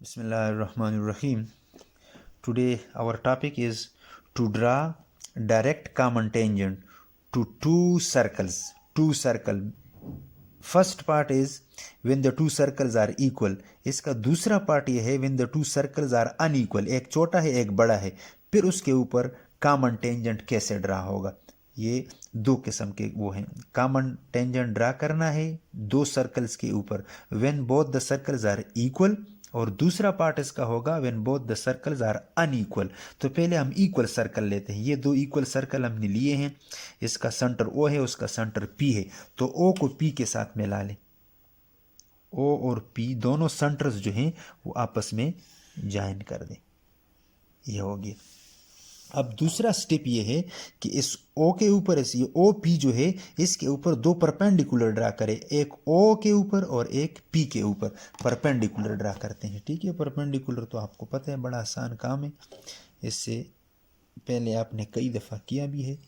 Bismillahirrahmanirrahim. Today our topic is to draw direct common tangent to two circles. Two circle. First part is when the two circles are equal. इसका दूसरा part ये है when the two circles are unequal. एक छोटा है एक बड़ा है. फिर उसके ऊपर कॉमन टेंजेंट कैसे ड्रा होगा. ये दो किस्म के वो हैं. कॉमन टेंजेंट ड्रा करना है दो सर्कल्स के ऊपर when both the circles are equal, और दूसरा पार्ट इसका होगा when both the circles are unequal. तो पहले हम इक्वल सर्कल लेते हैं. ये दो इक्वल सर्कल हमने लिए हैं. इसका सेंटर ओ है, उसका सेंटर पी है. तो ओ को पी के साथ मिला लें. ओ और पी दोनों सेंटर्स जो हैं वो आपस में ज्वाइन कर दें. ये हो गया. अब दूसरा स्टेप ये है कि इस ओ के ऊपर ये ओ पी जो है इसके ऊपर दो परपेंडिकुलर ड्रा करें. एक ओ के ऊपर और एक पी के ऊपर परपेंडिकुलर ड्रा करते हैं. ठीक है, परपेंडिकुलर तो आपको पता है बड़ा आसान काम है. इससे पहले आपने कई दफ़ा किया भी है.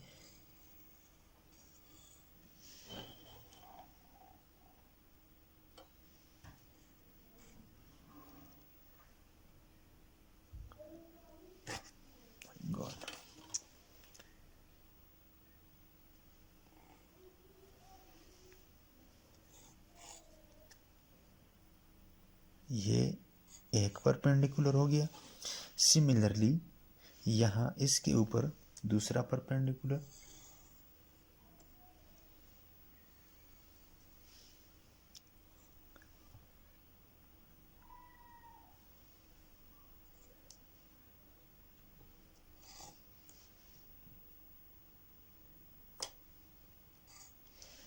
ये एक परपेंडिकुलर हो गया. सिमिलरली यहाँ इसके ऊपर दूसरा परपेंडिकुलर.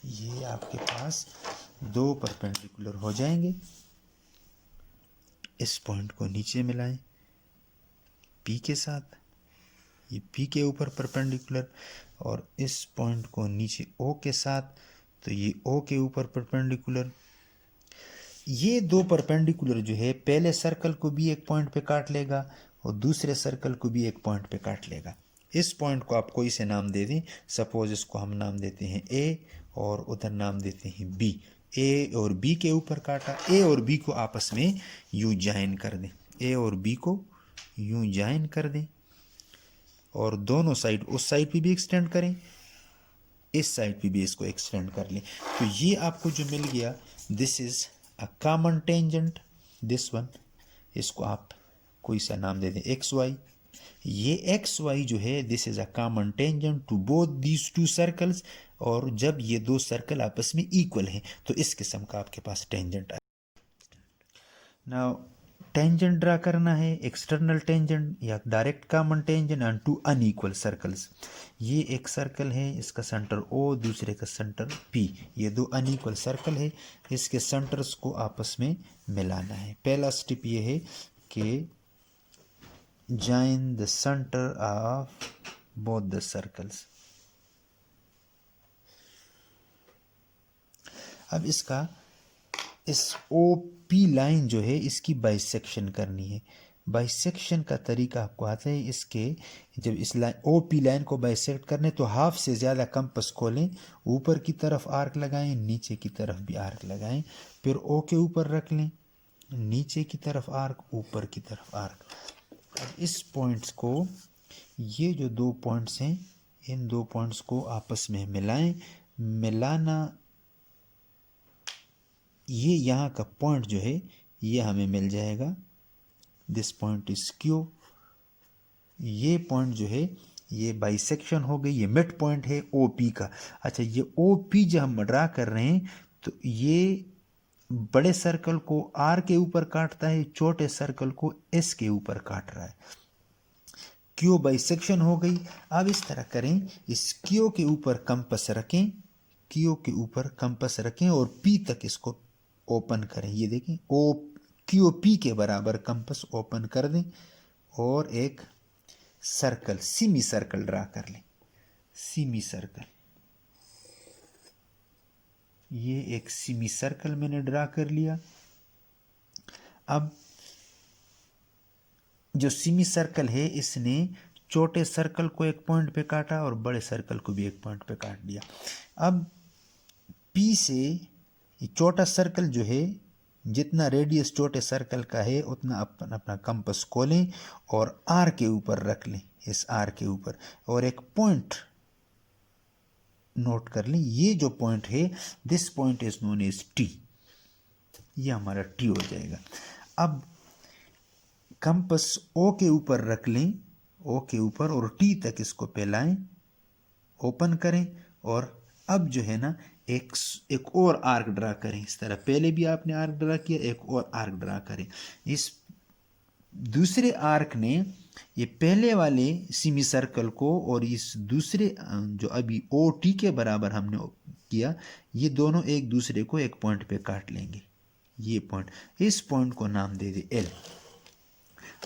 ये आपके पास दो परपेंडिकुलर हो जाएंगे. इस पॉइंट को नीचे मिलाएं पी के साथ. ये पी के ऊपर परपेंडिकुलर, और इस पॉइंट को नीचे ओ के साथ. तो ये ओ के ऊपर परपेंडिकुलर. ये दो परपेंडिकुलर जो है पहले सर्कल को भी एक पॉइंट पे काट लेगा और दूसरे सर्कल को भी एक पॉइंट पे काट लेगा. इस पॉइंट को आप कोई से नाम दे दें. सपोज इसको हम नाम देते हैं ए और उधर नाम देते हैं बी. ए और बी के ऊपर काटा. ए और बी को आपस में यूं ज्वाइन कर दें. ए और बी को यूं ज्वाइन कर दें और दोनों साइड उस साइड पे भी एक्सटेंड करें, इस साइड पे भी इसको एक्सटेंड कर लें. तो ये आपको जो मिल गया, this is a common tangent. This one, इसको आप कोई सा नाम दे दें एक्स वाई. ये एक्स वाई जो है this is a common tangent to both these two circles. और जब ये दो सर्कल आपस में इक्वल हैं तो इस किस्म का आपके पास टेंजेंट आए. नाउ टेंजेंट ड्रा करना है, एक्सटर्नल टेंजेंट या direct common tangent on two unequal circles. ये एक सर्कल है, इसका सेंटर ओ, दूसरे का सेंटर पी. ये दो अनइक्वल सर्कल है, इसके सेंटर्स को आपस में मिलाना है. पहला स्टेप ये है कि join the center of both the circles. अब इसका इस ओ पी लाइन जो है इसकी बाइसेक्शन करनी है. बाइसेक्शन का तरीका आपको आता है. इसके जब इस लाइन ओ पी लाइन को बाइसेक्ट करने तो हाफ से ज़्यादा कंपास खोलें, ऊपर की तरफ आर्क लगाएं, नीचे की तरफ भी आर्क लगाएं. फिर ओ के ऊपर रख लें, नीचे की तरफ आर्क, ऊपर की तरफ आर्क. अब इस पॉइंट्स को, ये जो दो पॉइंट्स हैं इन दो पॉइंट्स को आपस में मिलाएं. मिलाना, ये यहाँ का पॉइंट जो है ये हमें मिल जाएगा. This point is Q. ये पॉइंट जो है ये बाइसेक्शन हो गई. ये मिड पॉइंट है ओ पी का. अच्छा, ये ओ पी जो हम ड्रा कर रहे हैं तो ये बड़े सर्कल को आर के ऊपर काटता है, छोटे सर्कल को एस के ऊपर काट रहा है. क्यू बाइसेक्शन हो गई. अब इस तरह करें, इस क्यू के ऊपर कंपास रखें, क्यू के ऊपर कंपास रखें और पी तक इसको ओपन करें. ये देखें, ओ क्यू पी के बराबर कंपास ओपन कर दें और एक सर्कल, सेमी सर्कल ड्रा कर लें. सेमी सर्कल, ये एक सेमी सर्कल मैंने ड्रा कर लिया. अब जो सेमी सर्कल है इसने छोटे सर्कल को एक पॉइंट पे काटा और बड़े सर्कल को भी एक पॉइंट पे काट दिया. अब पी से ये छोटा सर्कल जो है जितना रेडियस छोटे सर्कल का है उतना अपन अपना कंपास खोलें और आर के ऊपर रख लें, इस आर के ऊपर, और एक पॉइंट नोट कर लें। ये जो पॉइंट है, this point is known as T, ये हमारा टी हो जाएगा। अब कंपास ओ के ऊपर रख लें, ओ के ऊपर, और टी तक इसको फैलाएं, ओपन करें, और अब जो है ना एक और आर्क ड्रा करें इस तरह। पहले भी आपने आर्क ड्रा किया, एक और आर्क ड्रा करें। इस दूसरे आर्क ने ये पहले वाले सिमी सर्कल को और इस दूसरे जो अभी ओ टी के बराबर हमने किया, ये दोनों एक दूसरे को एक पॉइंट पे काट लेंगे, ये पॉइंट। इस पॉइंट को नाम दे दे एल।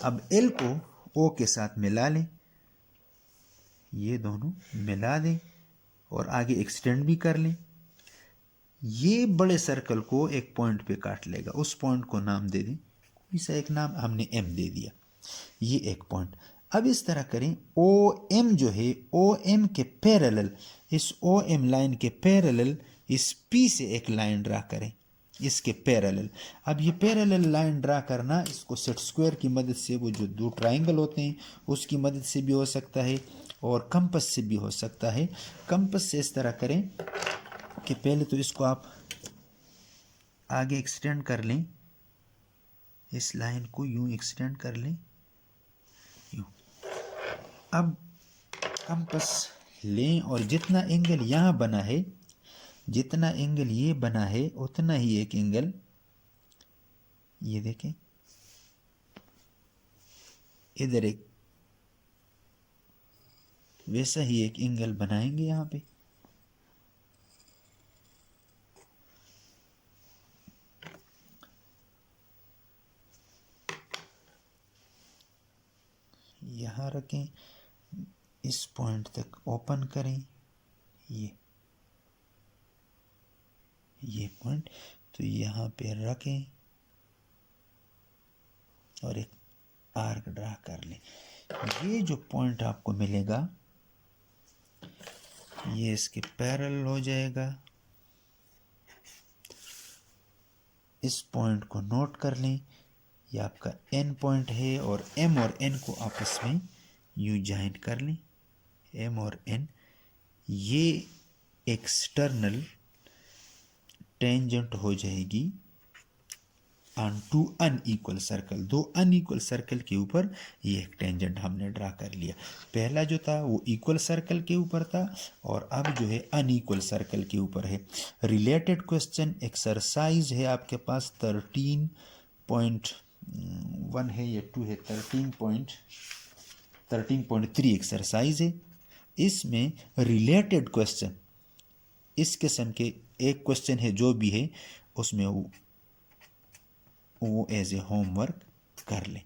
अब एल को ओ के साथ मिला लें, ये दोनों मिला दें और आगे एक्सटेंड भी कर लें। ये बड़े सर्कल को एक पॉइंट पे काट लेगा, उस पॉइंट को नाम दे दें, कोई सा एक नाम, हमने एम दे दिया, ये एक पॉइंट। अब इस तरह करें, ओ एम जो है, ओ एम के पैरेलल, इस ओ एम लाइन के पैरेलल इस पी से एक लाइन ड्रा करें, इसके पैरेलल। अब ये पैरेलल लाइन ड्रा करना, इसको सेट स्क्वायर की मदद से, वो जो दो ट्राइंगल होते हैं उसकी मदद से भी हो सकता है और कंपास से भी हो सकता है। कंपास से इस तरह करें कि पहले तो इसको आप आगे एक्सटेंड कर लें, इस लाइन को यूं एक्सटेंड कर लें, यूं। अब कंपास लें और जितना एंगल यहाँ बना है, जितना एंगल ये बना है, उतना ही एक एंगल, ये देखें इधर एक वैसा ही एक एंगल बनाएंगे यहाँ पे। यहाँ रखें, इस पॉइंट तक ओपन करें, ये पॉइंट, तो यहाँ पे रखें और एक आर्क ड्रा कर लें। ये जो पॉइंट आपको मिलेगा, ये इसके पैरेलल हो जाएगा। इस पॉइंट को नोट कर लें, ये आपका एन पॉइंट है, और एम और एन को आपस में यूं ज्वाइन कर लें, एम और एन। ये एक्सटर्नल टेंजेंट हो जाएगी ऑन टू अनइक्वल सर्कल, दो अनइक्वल सर्कल के ऊपर ये एक टेंजेंट हमने ड्रा कर लिया। पहला जो था वो इक्वल सर्कल के ऊपर था, और अब जो है अनइक्वल सर्कल के ऊपर है। रिलेटेड क्वेश्चन एक्सरसाइज है आपके पास 13.1 है या 2 है, 13.3 एक्सरसाइज है। इसमें रिलेटेड क्वेश्चन, इस किस्म के एक क्वेश्चन है जो भी है, उसमें वो एज ए होमवर्क कर लें।